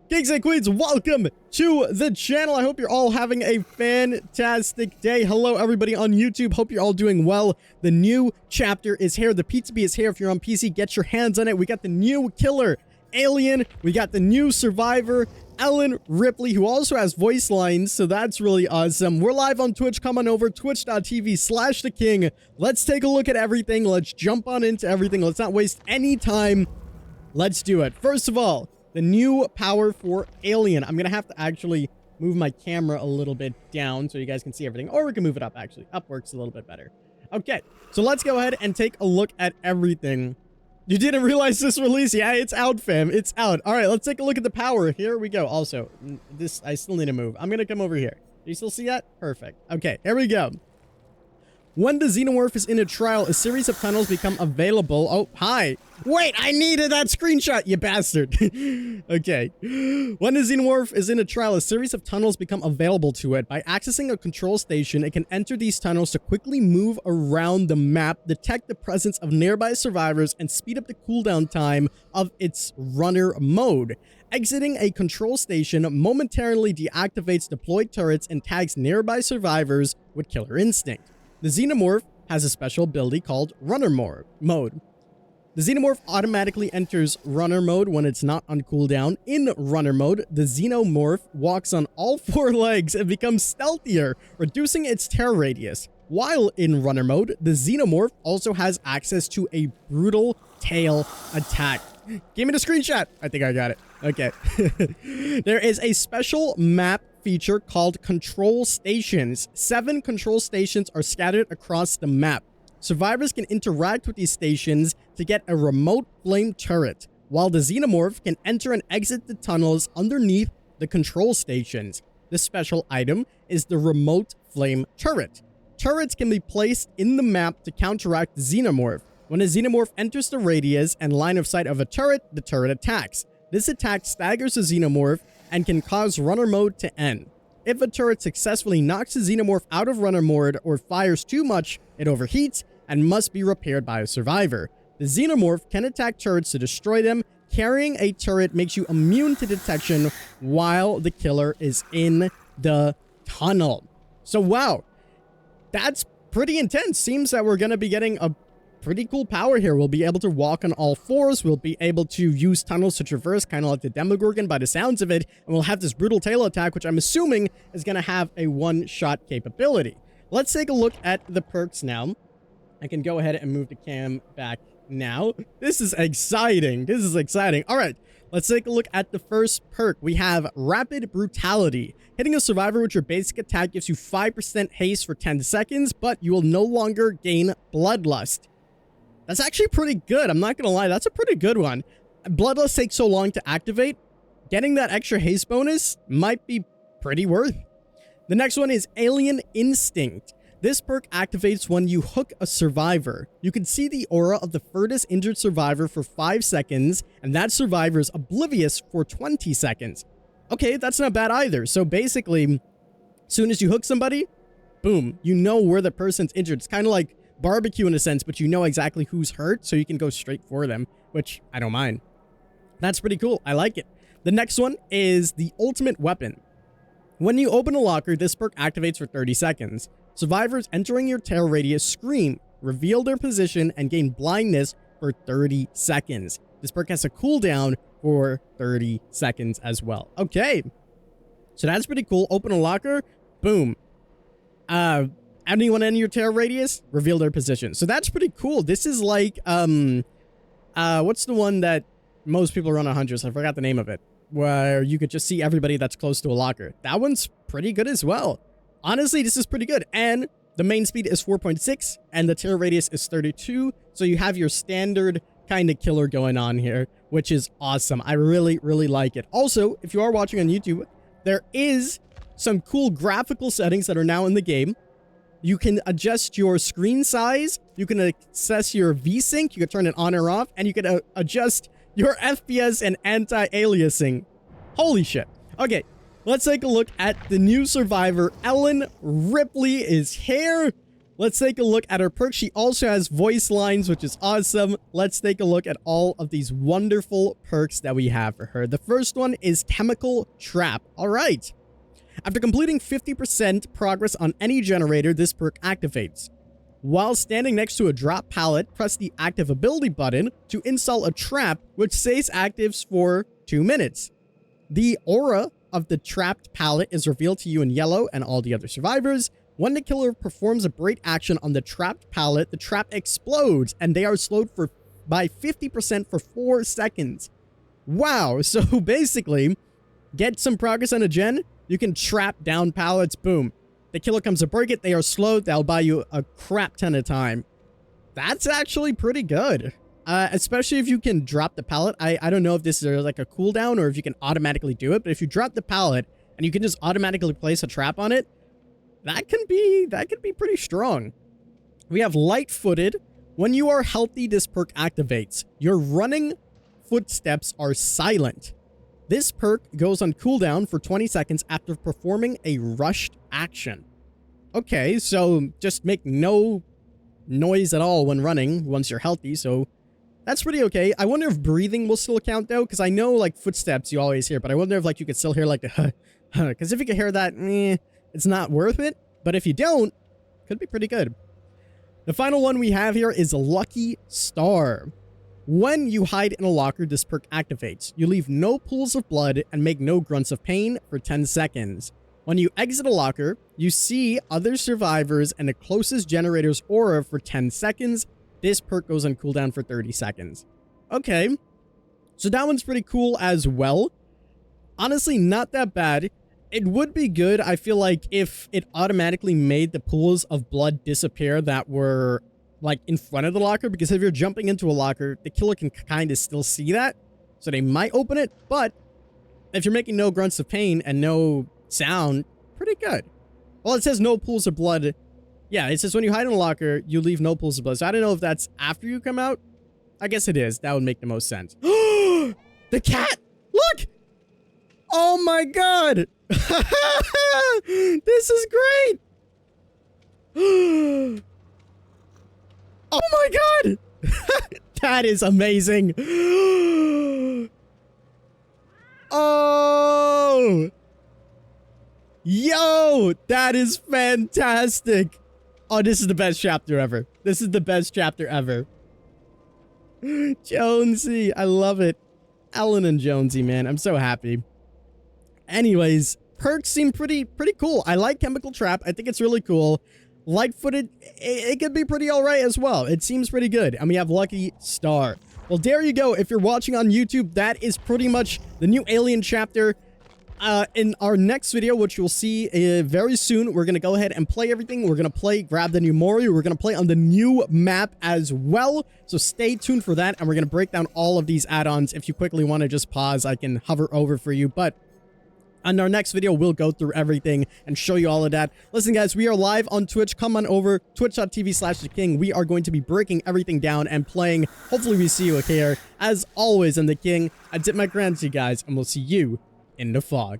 Kings and queens, welcome to the channel. I hope you're all having a fantastic day. Hello, everybody on YouTube. Hope you're all doing well. The new chapter is here. The Pizza Bee is here. If you're on PC, get your hands on it. We got the new killer, Alien. We got the new survivor, Ellen Ripley, who also has voice lines, so that's really awesome. We're live on Twitch. Come on over, twitch.tv/theking. Let's take a look at everything. Let's jump on into everything. Let's not waste any time. Let's do it. First of all, the new power for Alien. I'm going to have to actually move my camera a little bit down so you guys can see everything. Or we can move it up, actually. Up works a little bit better. Okay, so let's go ahead and take a look at everything. You didn't realize this release? Yeah, it's out, fam. It's out. All right, let's take a look at the power. Here we go. Also, this I still need to move. I'm going to come over here. Do you still see that? Perfect. Okay, here we go. When the Xenomorph is in a trial, a series of tunnels become available. Oh, hi. Wait, I needed that screenshot, you bastard. Okay. When the Xenomorph is in a trial, a series of tunnels become available to it. By accessing a control station, it can enter these tunnels to quickly move around the map, detect the presence of nearby survivors, and speed up the cooldown time of its runner mode. Exiting a control station momentarily deactivates deployed turrets and tags nearby survivors with killer instinct. The Xenomorph has a special ability called Runner Mode. The Xenomorph automatically enters Runner Mode when it's not on cooldown. In Runner Mode, the Xenomorph walks on all four legs and becomes stealthier, reducing its terror radius. While in Runner Mode, the Xenomorph also has access to a brutal tail attack. Give me the screenshot. I think I got it. Okay. There is a special map feature called Control Stations. 7 control stations are scattered across the map. Survivors can interact with these stations to get a remote flame turret, while the Xenomorph can enter and exit the tunnels underneath the control stations. This special item is the remote flame turret. Turrets can be placed in the map to counteract the Xenomorph. When a Xenomorph enters the radius and line of sight of a turret, the turret attacks. This attack staggers the Xenomorph and can cause runner mode to end. If a turret successfully knocks the Xenomorph out of runner mode or fires too much, it overheats and must be repaired by a survivor. The Xenomorph can attack turrets to destroy them. Carrying a turret makes you immune to detection while the killer is in the tunnel. So wow, that's pretty intense. Seems that we're going to be getting a pretty cool power here. We'll be able to walk on all fours. We'll be able to use tunnels to traverse, kind of like the Demogorgon by the sounds of it. And we'll have this brutal tail attack, which I'm assuming is going to have a one-shot capability. Let's take a look at the perks now. I can go ahead and move the cam back now. This is exciting. This is exciting. All right, let's take a look at the first perk. We have Rapid Brutality. Hitting a survivor with your basic attack gives you 5% haste for 10 seconds, but you will no longer gain Bloodlust. That's actually pretty good. I'm not going to lie. That's a pretty good one. Bloodlust takes so long to activate. Getting that extra haste bonus might be pretty worth. The next one is Alien Instinct. This perk activates when you hook a survivor. You can see the aura of the furthest injured survivor for 5 seconds, and that survivor is oblivious for 20 seconds. Okay, that's not bad either. So basically, as soon as you hook somebody, boom, you know where the person's injured. It's kind of like barbecue in a sense, but you know exactly who's hurt, so you can go straight for them, which I don't mind. That's pretty cool. I like it. The next one is the Ultimate Weapon. When you open a locker, this perk activates for 30 seconds. Survivors entering your terror radius scream, reveal their position, and gain blindness for 30 seconds. This perk has a cooldown for 30 seconds as well. Okay, so that's pretty cool. Open a locker, boom. Anyone in your terror radius, reveal their position. So that's pretty cool. This is like, what's the one that most people run on hundreds? I forgot the name of it. Where you could just see everybody that's close to a locker. That one's pretty good as well. Honestly, this is pretty good. And the main speed is 4.6 and the terror radius is 32. So you have your standard kind of killer going on here, which is awesome. I really, really like it. Also, if you are watching on YouTube, there is some cool graphical settings that are now in the game. You can adjust your screen size, you can access your VSync, you can turn it on or off, and you can adjust your FPS and anti-aliasing. Holy shit. Okay, let's take a look at the new survivor. Ellen Ripley is here. Let's take a look at her perks. She also has voice lines, which is awesome. Let's take a look at all of these wonderful perks that we have for her. The first one is Chemical Trap. All right. After completing 50% progress on any generator, this perk activates. While standing next to a drop pallet, press the active ability button to install a trap, which stays active for 2 minutes. The aura of the trapped pallet is revealed to you in yellow and all the other survivors. When the killer performs a break action on the trapped pallet, the trap explodes and they are slowed by 50% for 4 seconds. Wow, so basically, get some progress on a gen, you can trap down pallets, boom. The killer comes to break it, they are slowed, that'll buy you a crap ton of time. That's actually pretty good. Especially if you can drop the pallet. I don't know if this is like a cooldown or if you can automatically do it, but if you drop the pallet and you can just automatically place a trap on it, that can be pretty strong. We have Light-Footed. When you are healthy, this perk activates. Your running footsteps are silent. This perk goes on cooldown for 20 seconds after performing a rushed action. Okay, so just make no noise at all when running once you're healthy, so that's pretty okay. I wonder if breathing will still count though, because I know like footsteps you always hear, but I wonder if like you could still hear like a because if you can hear that, it's not worth it. But if you don't, could be pretty good. The final one we have here is Lucky Star. When you hide in a locker, this perk activates. You leave no pools of blood and make no grunts of pain for 10 seconds. When you exit a locker, you see other survivors and the closest generator's aura for 10 seconds. This perk goes on cooldown for 30 seconds. Okay, so that one's pretty cool as well. Honestly, not that bad. It would be good, I feel like, if it automatically made the pools of blood disappear that were like in front of the locker, because if you're jumping into a locker, the killer can kind of still see that, so they might open it. But if you're making no grunts of pain and no sound, pretty good. Well, it says no pools of blood. Yeah, it says when you hide in a locker, you leave no pools of blood. So I don't know if that's after you come out. I guess it is. That would make the most sense. The cat! Look! Oh my god! This is great! Oh my god! That is amazing! Oh! Yo! That is fantastic! Oh, this is the best chapter ever. This is the best chapter ever. Jonesy, I love it. Alan and Jonesy, man. I'm so happy. Anyways, perks seem pretty cool. I like Chemical Trap. I think it's really cool. Light-Footed, it could be pretty alright as well. It seems pretty good. And we have Lucky Star. Well, there you go. If you're watching on YouTube, that is pretty much the new Alien chapter. In our next video, which you'll see very soon, we're going to go ahead and play everything. We're going to grab the new Mori. We're going to play on the new map as well. So stay tuned for that. And we're going to break down all of these add-ons. If you quickly want to just pause, I can hover over for you. But on our next video, we'll go through everything and show you all of that. Listen, guys, we are live on Twitch. Come on over, twitch.tv/theking. We are going to be breaking everything down and playing. Hopefully, we see you here. As always, I'm the King. I dip my crayons, you guys, and we'll see you in the fog.